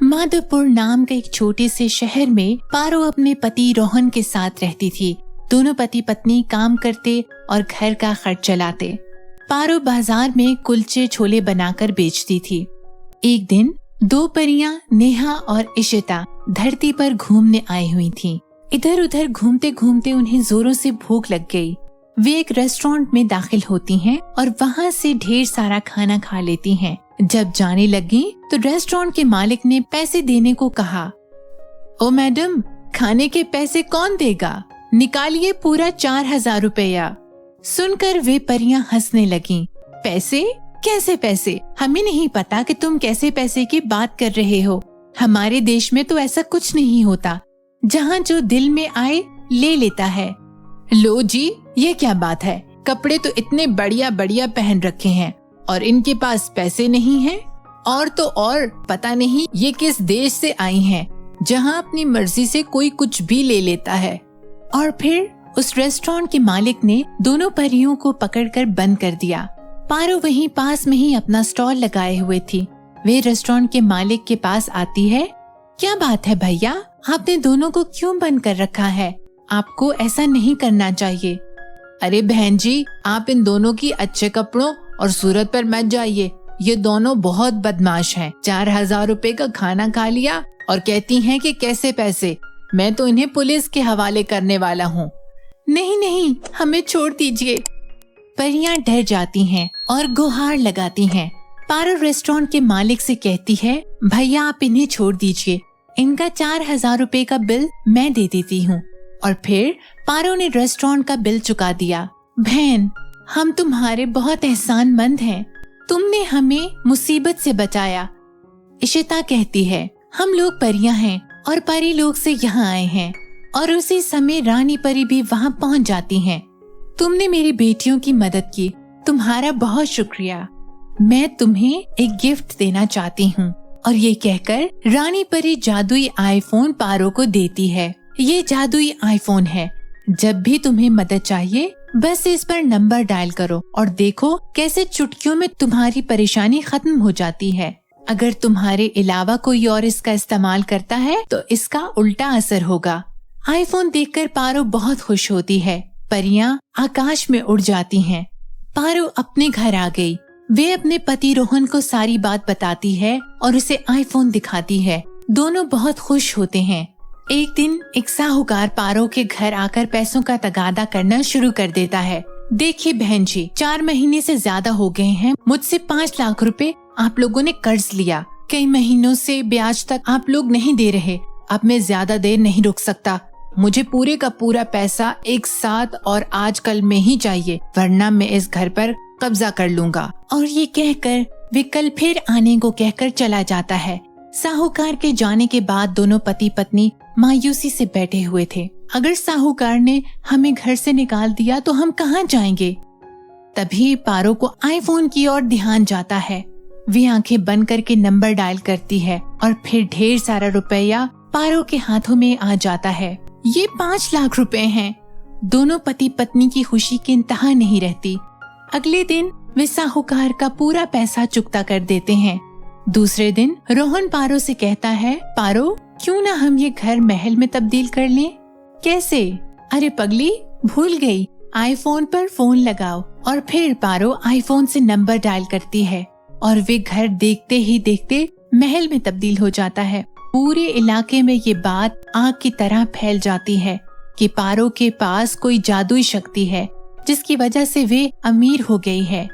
माधवपुर नाम के एक छोटे से शहर में पारो अपने पति रोहन के साथ रहती थी। दोनों पति पत्नी काम करते और घर का खर्च चलाते। पारो बाजार में कुलचे छोले बनाकर बेचती थी। एक दिन दो परियां नेहा और इशिता धरती पर घूमने आई हुई थीं। इधर उधर घूमते घूमते उन्हें जोरों से भूख लग गई। वे एक रेस्टोरेंट में दाखिल होती हैं और वहाँ से ढेर सारा खाना खा लेती हैं। जब जाने लगी तो रेस्टोरेंट के मालिक ने पैसे देने को कहा। ओ मैडम, खाने के पैसे कौन देगा? निकालिए पूरा 4000 रुपया। सुनकर वे परियां हंसने लगीं। पैसे? कैसे पैसे? हमें नहीं पता कि तुम कैसे पैसे की बात कर रहे हो। हमारे देश में तो ऐसा कुछ नहीं होता। जहाँ जो दिल में आए ले लेता है। लो जी, ये क्या बात है? कपड़े तो इतने बढ़िया बढ़िया पहन रखे हैं और इनके पास पैसे नहीं हैं। और तो और पता नहीं ये किस देश से आई हैं, जहाँ अपनी मर्जी से कोई कुछ भी ले लेता है। और फिर उस रेस्टोरेंट के मालिक ने दोनों परियों को पकड़कर बंद कर दिया। पारो वहीं पास में ही अपना स्टॉल लगाए हुए थी। वे रेस्टोरेंट के मालिक के पास आती है। क्या बात है भैया, आपने दोनों को क्यों बंद कर रखा है? आपको ऐसा नहीं करना चाहिए। अरे बहन जी, आप इन दोनों की अच्छे कपड़ों और सूरत पर मत जाइए। ये दोनों बहुत बदमाश हैं। 4000 रुपए का खाना खा लिया और कहती हैं कि कैसे पैसे। मैं तो इन्हें पुलिस के हवाले करने वाला हूँ। नहीं नहीं, हमें छोड़ दीजिए। परियां डर जाती हैं और गुहार लगाती हैं। पारो रेस्टोरेंट के मालिक से कहती है, भैया आप इन्हें छोड़ दीजिए, इनका 4000 रुपए का बिल मैं दे देती हूँ। और फिर पारो ने रेस्टोरेंट का बिल चुका दिया। बहन, हम तुम्हारे बहुत एहसानमंद हैं। तुमने हमें मुसीबत से बचाया। इशिता कहती है, हम लोग परियां हैं और परी लोग से यहाँ आए हैं। और उसी समय रानी परी भी वहाँ पहुँच जाती हैं। तुमने मेरी बेटियों की मदद की, तुम्हारा बहुत शुक्रिया। मैं तुम्हें एक गिफ्ट देना चाहती हूँ। और ये कहकर रानी परी जादुई आईफोन पारो को देती है। ये जादुई आईफोन है। जब भी तुम्हें मदद चाहिए बस इस पर नंबर डायल करो और देखो कैसे चुटकियों में तुम्हारी परेशानी खत्म हो जाती है। अगर तुम्हारे अलावा कोई और इसका इस्तेमाल करता है तो इसका उल्टा असर होगा। आईफोन देखकर पारो बहुत खुश होती है। परियां आकाश में उड़ जाती हैं। पारो अपने घर आ गई। वे अपने पति रोहन को सारी बात बताती है और उसे आईफोन दिखाती है। दोनों बहुत खुश होते हैं। एक दिन एक साहूकार पारो के घर आकर पैसों का तगादा करना शुरू कर देता है। देखिए बहन जी, 4 महीने से ज्यादा हो गए हैं मुझसे 5 लाख रुपए आप लोगों ने कर्ज लिया। कई महीनों से ब्याज तक आप लोग नहीं दे रहे। अब मैं ज्यादा देर नहीं रुक सकता। मुझे पूरे का पूरा पैसा एक साथ और आजकल में ही चाहिए, वरना मैं इस घर पर कब्जा कर लूंगा। और ये कहकर वे कल फिर आने को कहकर चला जाता है। साहूकार के जाने के बाद दोनों पति पत्नी मायूसी से बैठे हुए थे। अगर साहूकार ने हमें घर से निकाल दिया तो हम कहाँ जाएंगे? तभी पारो को आईफोन की ओर ध्यान जाता है। वे आंखें बंद करके नंबर डायल करती है और फिर ढेर सारा रुपया पारो के हाथों में आ जाता है। ये 5 लाख रुपए हैं। दोनों पति पत्नी की खुशी की इंतहा नहीं रहती। अगले दिन वे साहूकार का पूरा पैसा चुकता कर देते हैं। दूसरे दिन रोहन पारो से कहता है, पारो क्यों ना हम ये घर महल में तब्दील कर लें? कैसे? अरे पगली, भूल गई, आईफोन पर फोन लगाओ। और फिर पारो आईफोन से नंबर डायल करती है और वे घर देखते ही देखते महल में तब्दील हो जाता है। पूरे इलाके में ये बात आग की तरह फैल जाती है कि पारो के पास कोई जादुई शक्ति है जिसकी वजह से वे अमीर हो गई है।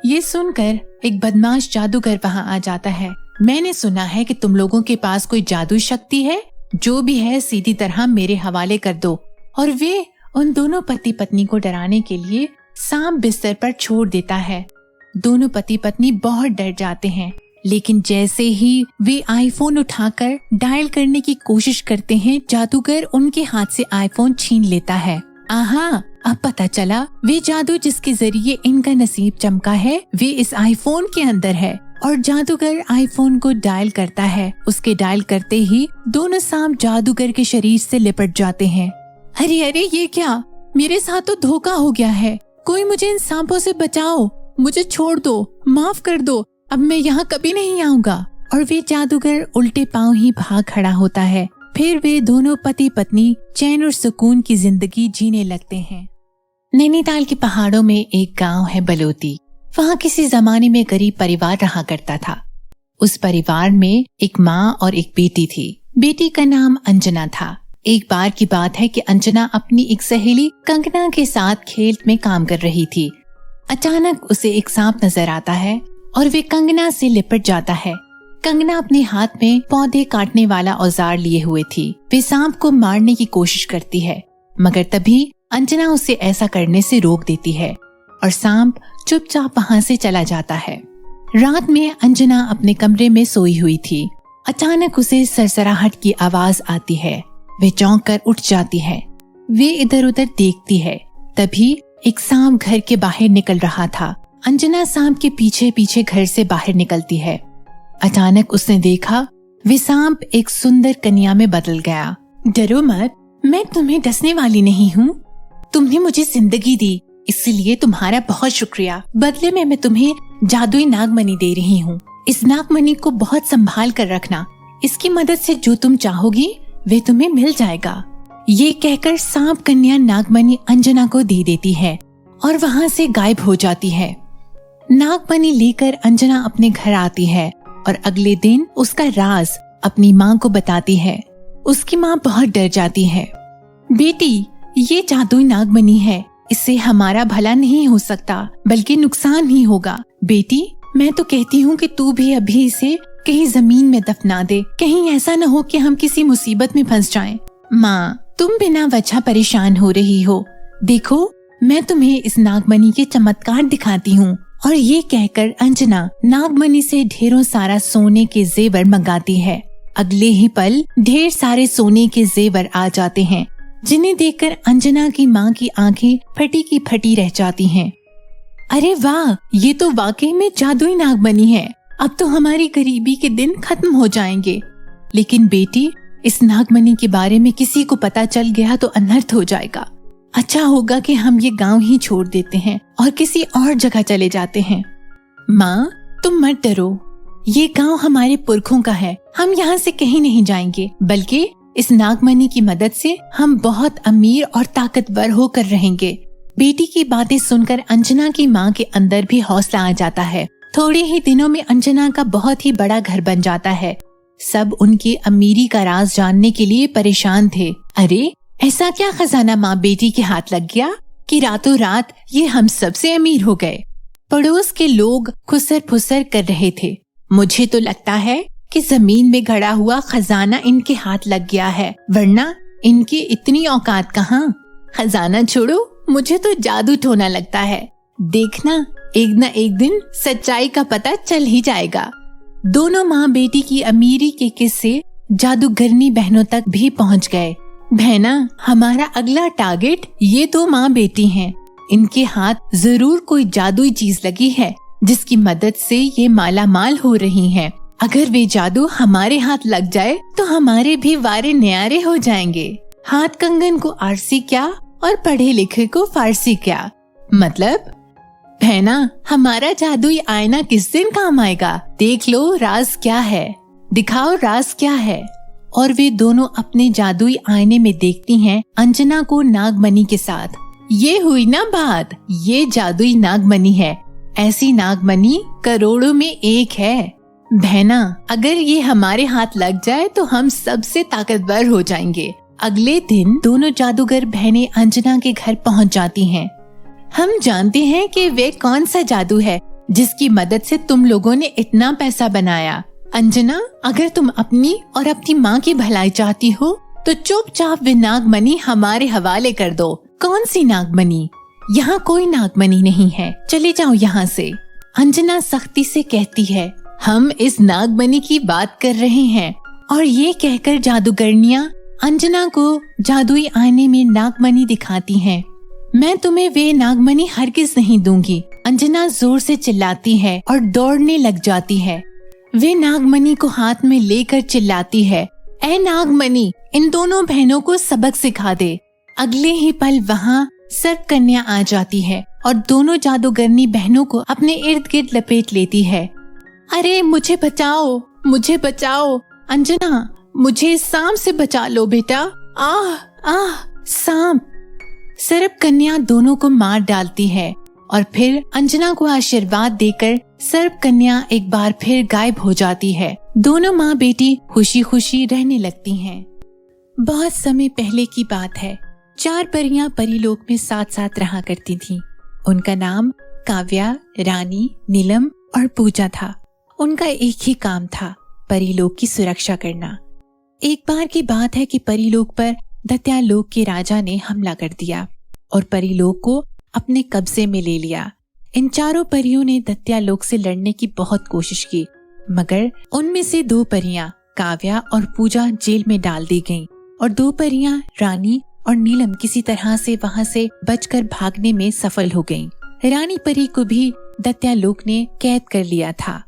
ये सुनकर एक बदमाश जादूगर वहाँ आ जाता है। मैंने सुना है कि तुम लोगों के पास कोई जादुई शक्ति है। जो भी है सीधी तरह मेरे हवाले कर दो। और वे उन दोनों पति पत्नी को डराने के लिए सांप बिस्तर पर छोड़ देता है। दोनों पति पत्नी बहुत डर जाते हैं, लेकिन जैसे ही वे आईफोन उठाकर डायल करने की कोशिश करते हैं, जादूगर उनके हाथ से आईफोन छीन लेता है। आहा, अब पता चला वे जादू जिसके जरिए इनका नसीब चमका है वे इस आईफोन के अंदर है। और जादूगर आईफोन को डायल करता है। उसके डायल करते ही दोनों सांप जादूगर के शरीर से लिपट जाते हैं। अरे अरे, ये क्या? मेरे साथ तो धोखा हो गया है। कोई मुझे इन सांपों से बचाओ, मुझे छोड़ दो, माफ कर दो, अब मैं यहाँ कभी नहीं आऊंगा। और वे जादूगर उल्टे पांव ही भाग खड़ा होता है। फिर वे दोनों पति पत्नी चैन और सुकून की जिंदगी जीने लगते हैं। नैनीताल के पहाड़ों में एक गांव है बलोती। वहाँ किसी जमाने में गरीब परिवार रहा करता था। उस परिवार में एक माँ और एक बेटी थी। बेटी का नाम अंजना था। एक बार की बात है कि अंजना अपनी एक सहेली कंगना के साथ खेत में काम कर रही थी। अचानक उसे एक सांप नजर आता है और वे कंगना से लिपट जाता है। कंगना अपने हाथ में पौधे काटने वाला औजार लिए हुए थी। वे सांप को मारने की कोशिश करती है, मगर तभी अंजना उसे ऐसा करने से रोक देती है और सांप चुपचाप वहाँ से चला जाता है। रात में अंजना अपने कमरे में सोई हुई थी। अचानक उसे सरसराहट की आवाज आती है। वे चौंक कर उठ जाती है। वे इधर उधर देखती है। तभी एक सांप घर के बाहर निकल रहा था। अंजना सांप के पीछे पीछे घर से बाहर निकलती है। अचानक उसने देखा वे सांप एक सुंदर कन्या में बदल गया। डरो मत, मैं तुम्हें डसने वाली नहीं हूँ। तुमने मुझे जिंदगी दी, इसलिए तुम्हारा बहुत शुक्रिया। बदले में मैं तुम्हें जादुई नागमणि दे रही हूँ। इस नागमणि को बहुत संभाल कर रखना। इसकी मदद से जो तुम चाहोगी वे तुम्हें मिल जाएगा। ये कहकर सांप कन्या नागमणि अंजना को दे देती है और वहाँ से गायब हो जाती है। नागमणि लेकर अंजना अपने घर आती है और अगले दिन उसका राज अपनी माँ को बताती है। उसकी माँ बहुत डर जाती है। बेटी, ये जादुई नागमणि है, इससे हमारा भला नहीं हो सकता बल्कि नुकसान ही होगा। बेटी, मैं तो कहती हूँ कि तू भी अभी इसे कहीं जमीन में दफना दे। कहीं ऐसा न हो कि हम किसी मुसीबत में फंस जाएं। माँ, तुम बिना वजह परेशान हो रही हो। देखो, मैं तुम्हें इस नागमणि के चमत्कार दिखाती हूँ। और ये कहकर अंजना नागमणि से ढेरों सारा सोने के जेवर मंगाती है। अगले ही पल ढेर सारे सोने के जेवर आ जाते हैं, जिन्हें देखकर अंजना की माँ की आंखें फटी की फटी रह जाती हैं। अरे वाह, ये तो वाकई में जादुई नागमणि है। अब तो हमारी गरीबी के दिन खत्म हो जाएंगे। लेकिन बेटी, इस नागमणि के बारे में किसी को पता चल गया तो अनर्थ हो जाएगा। अच्छा होगा कि हम ये गांव ही छोड़ देते हैं और किसी और जगह चले जाते हैं। माँ, तुम मत डरो, ये गांव हमारे पुरखों का है। हम यहाँ से कहीं नहीं जाएंगे, बल्कि इस नागमणि की मदद से हम बहुत अमीर और ताकतवर होकर रहेंगे। बेटी की बातें सुनकर अंजना की माँ के अंदर भी हौसला आ जाता है। थोड़े ही दिनों में अंजना का बहुत ही बड़ा घर बन जाता है। सब उनकी अमीरी का राज जानने के लिए परेशान थे। अरे, ऐसा क्या खजाना माँ बेटी के हाथ लग गया कि रातों रात ये हम सबसे अमीर हो गए। पड़ोस के लोग खुसर फुसर कर रहे थे। मुझे तो लगता है कि जमीन में गड़ा हुआ खजाना इनके हाथ लग गया है, वरना इनकी इतनी औकात कहाँ। खजाना छोड़ो, मुझे तो जादू टोना लगता है। देखना, एक न एक दिन सच्चाई का पता चल ही जाएगा। दोनों माँ बेटी की अमीरी के किस्से जादूगरनी बहनों तक भी पहुँच गए। बहना, हमारा अगला टारगेट ये दो माँ बेटी हैं। इनके हाथ जरूर कोई जादुई चीज लगी है, जिसकी मदद से ये माला माल हो रही हैं। अगर वे जादू हमारे हाथ लग जाए तो हमारे भी वारे न्यारे हो जाएंगे। हाथ कंगन को आरसी क्या और पढ़े लिखे को फारसी क्या। मतलब बहना, हमारा जादुई आईना किस दिन काम आएगा। देख लो राज क्या है, दिखाओ राज क्या है। और वे दोनों अपने जादुई आईने में देखती हैं अंजना को नागमणि के साथ। ये हुई ना बात, ये जादुई नागमणि है। ऐसी नागमणि करोड़ों में एक है। बहना, अगर ये हमारे हाथ लग जाए तो हम सबसे ताकतवर हो जाएंगे। अगले दिन दोनों जादूगर बहनें अंजना के घर पहुंच जाती हैं। हम जानते हैं कि वे कौन सा जादू है जिसकी मदद से तुम लोगों ने इतना पैसा बनाया। अंजना, अगर तुम अपनी और अपनी माँ की भलाई चाहती हो तो चुपचाप वे नागमणि हमारे हवाले कर दो। कौन सी नागमणि? यहाँ कोई नागमणि नहीं है, चले जाओ यहाँ से। अंजना सख्ती से कहती है, हम इस नागमणि की बात कर रहे हैं। और ये कहकर जादूगरनियाँ अंजना को जादुई आईने में नागमणि दिखाती हैं। मैं तुम्हें वे नागमणि हरगिज नहीं दूंगी। अंजना जोर से चिल्लाती है और दौड़ने लग जाती है। वे नागमणि को हाथ में लेकर चिल्लाती है, ऐ नागमणि, इन दोनों बहनों को सबक सिखा दे। अगले ही पल वहाँ सर्प कन्या आ जाती है और दोनों जादूगरनी बहनों को अपने इर्द गिर्द लपेट लेती है। अरे मुझे बचाओ, मुझे बचाओ। अंजना, मुझे इस सांप से बचा लो बेटा। सांप। सर्प कन्या दोनों को मार डालती है और फिर अंजना को आशीर्वाद देकर सर्प कन्या एक बार फिर गायब हो जाती है। दोनों माँ बेटी खुशी खुशी रहने लगती हैं। बहुत समय पहले की बात है। 4 परियां परीलोक में साथ साथ रहा करती थीं। उनका नाम काव्या, रानी, नीलम और पूजा था। उनका एक ही काम था, परीलोक की सुरक्षा करना। एक बार की बात है कि परीलोक पर दैत्यालोक के राजा ने हमला कर दिया और परीलोक को अपने कब्जे में ले लिया। इन चारों परियों ने दैत्यालोक से लड़ने की बहुत कोशिश की, मगर उनमें से 2 परियां काव्या और पूजा जेल में डाल दी गईं और 2 परियां रानी और नीलम किसी तरह से वहां से बचकर भागने में सफल हो गईं। रानी परी को भी दैत्यालोक ने कैद कर लिया था।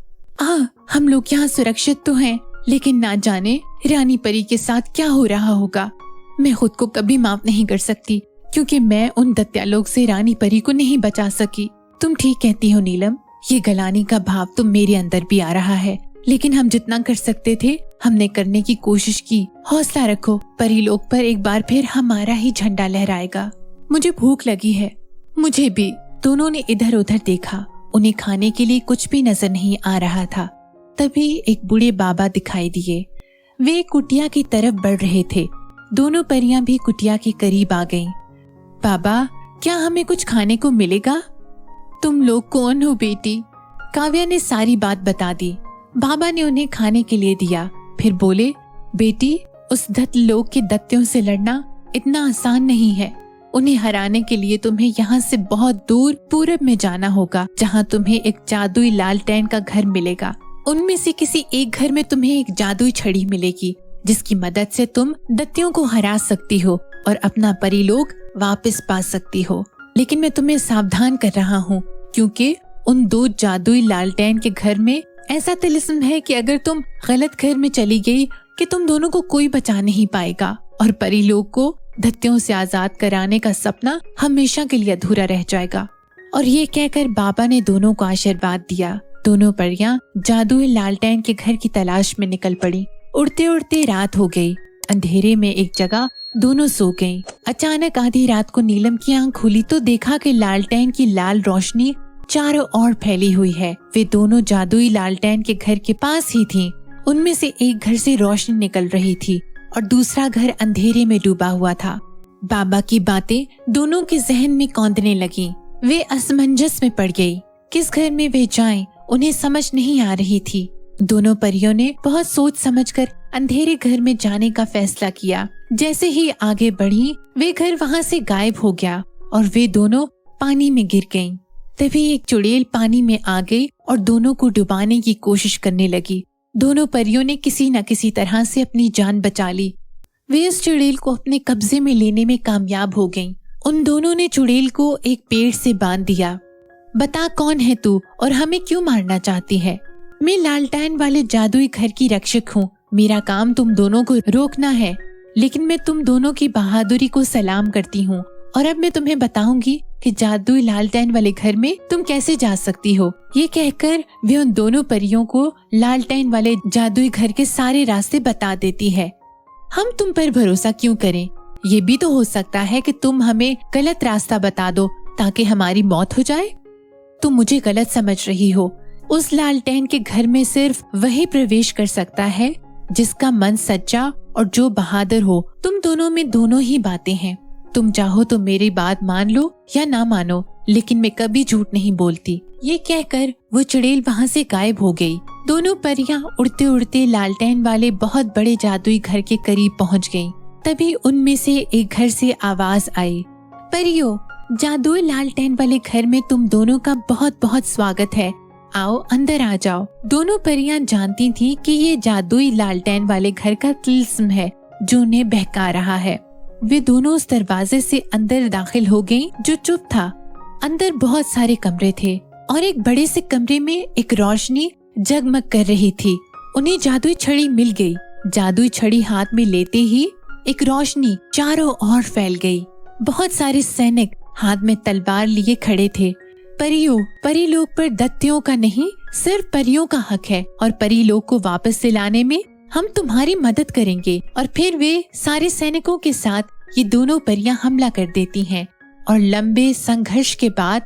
हम लोग यहाँ सुरक्षित तो हैं, लेकिन ना जाने रानी परी के साथ क्या हो रहा होगा। मैं खुद को कभी माफ नहीं कर सकती, क्योंकि मैं उन दैत्यालोक से रानी परी को नहीं बचा सकी। तुम ठीक कहती हो नीलम, ये गलानी का भाव तो मेरे अंदर भी आ रहा है, लेकिन हम जितना कर सकते थे हमने करने की कोशिश की। हौसला रखो, परीलोक पर एक बार फिर हमारा ही झंडा लहराएगा। मुझे भूख लगी है। मुझे भी। दोनों ने इधर उधर देखा। उन्हें खाने के लिए कुछ भी नजर नहीं आ रहा था। तभी एक बूढ़े बाबा दिखाई दिए। वे कुटिया की तरफ बढ़ रहे थे। दोनों परियां भी कुटिया के करीब आ गईं। बाबा, क्या हमें कुछ खाने को मिलेगा? तुम लोग कौन हो बेटी? काव्या ने सारी बात बता दी। बाबा ने उन्हें खाने के लिए दिया, फिर बोले, बेटी, उस दैत्यलोक के दैत्यों से लड़ना इतना आसान नहीं है। उन्हें हराने के लिए तुम्हें यहाँ से बहुत दूर पूरब में जाना होगा, जहाँ तुम्हें एक जादुई लालटेन का घर मिलेगा। उनमें से किसी एक घर में तुम्हें एक जादुई छड़ी मिलेगी, जिसकी मदद से तुम दैत्यों को हरा सकती हो और अपना परीलोक वापस पा सकती हो। लेकिन मैं तुम्हें सावधान कर रहा हूँ, क्योंकि उन 2 जादुई लालटेन के घर में ऐसा तिलिस्म है कि अगर तुम गलत घर में चली गई कि तुम दोनों को कोई बचा नहीं पाएगा और परीलोक को दैत्यों से आजाद कराने का सपना हमेशा के लिए अधूरा रह जाएगा। और ये कहकर बाबा ने दोनों को आशीर्वाद दिया। दोनों परियां जादुई लालटेन के घर की तलाश में निकल पड़ी। उड़ते उड़ते रात हो गई। अंधेरे में एक जगह दोनों सो गईं। अचानक आधी रात को नीलम की आंख खुली तो देखा कि लालटेन की लाल रोशनी चारों ओर फैली हुई है। वे दोनों जादुई लालटेन के घर के पास ही थीं। उनमें से एक घर से रोशनी निकल रही थी और दूसरा घर अंधेरे में डूबा हुआ था। बाबा की बातें दोनों के जहन में कौंधने लगीं। वे असमंजस में पड़ गई। किस घर में वे जाएं, उन्हें समझ नहीं आ रही थी। दोनों परियों ने बहुत सोच समझकर अंधेरे घर में जाने का फैसला किया। जैसे ही आगे बढ़ी, वे घर वहाँ से गायब हो गया और वे दोनों पानी में गिर गईं। तभी एक चुड़ैल पानी में आ गई और दोनों को डुबाने की कोशिश करने लगी। दोनों परियों ने किसी न किसी तरह से अपनी जान बचा ली। वे उस चुड़ैल को अपने कब्जे में लेने में कामयाब हो गईं। उन दोनों ने चुड़ैल को एक पेड़ से बांध दिया। बता, कौन है तू और हमें क्यों मारना चाहती है? मैं लालटेन वाले जादुई घर की रक्षक हूँ। मेरा काम तुम दोनों को रोकना है, लेकिन मैं तुम दोनों की बहादुरी को सलाम करती हूँ। और अब मैं तुम्हें बताऊंगी कि जादुई लालटेन वाले घर में तुम कैसे जा सकती हो। ये कहकर वे उन दोनों परियों को लालटेन वाले जादुई घर के सारे रास्ते बता देती है। हम तुम पर भरोसा क्यों करें? ये भी तो हो सकता है कि तुम हमें गलत रास्ता बता दो ताकि हमारी मौत हो जाए। तुम मुझे गलत समझ रही हो। उस लालटेन के घर में सिर्फ वही प्रवेश कर सकता है जिसका मन सच्चा और जो बहादुर हो। तुम दोनों में दोनों ही बातें हैं। तुम चाहो तो मेरी बात मान लो या ना मानो, लेकिन मैं कभी झूठ नहीं बोलती। ये कहकर वो चुड़ैल वहाँ से गायब हो गई। दोनों परियां उड़ते उड़ते लालटेन वाले बहुत बड़े जादुई घर के करीब पहुँच गईं। तभी उनमें से एक घर से आवाज आई, परियों, जादुई लालटेन वाले घर में तुम दोनों का बहुत बहुत स्वागत है। आओ अंदर आ जाओ। दोनों परियां जानती थी कि ये जादुई लालटेन वाले घर का तिलिस्म है जो उन्हें बहका रहा है। वे दोनों उस दरवाजे से अंदर दाखिल हो गईं जो चुप था। अंदर बहुत सारे कमरे थे और एक बड़े से कमरे में एक रोशनी जगमग कर रही थी। उन्हें जादुई छड़ी मिल गई। जादुई छड़ी हाथ में लेते ही एक रोशनी चारों ओर फैल गई। बहुत सारे सैनिक हाथ में तलवार लिए खड़े थे। परियों, परीलोक पर दैत्यों का नहीं, सिर्फ परियों का हक है और परी लोग को वापस दिलाने में हम तुम्हारी मदद करेंगे। और फिर वे सारे सैनिकों के साथ ये दोनों परियां हमला कर देती हैं और लंबे संघर्ष के बाद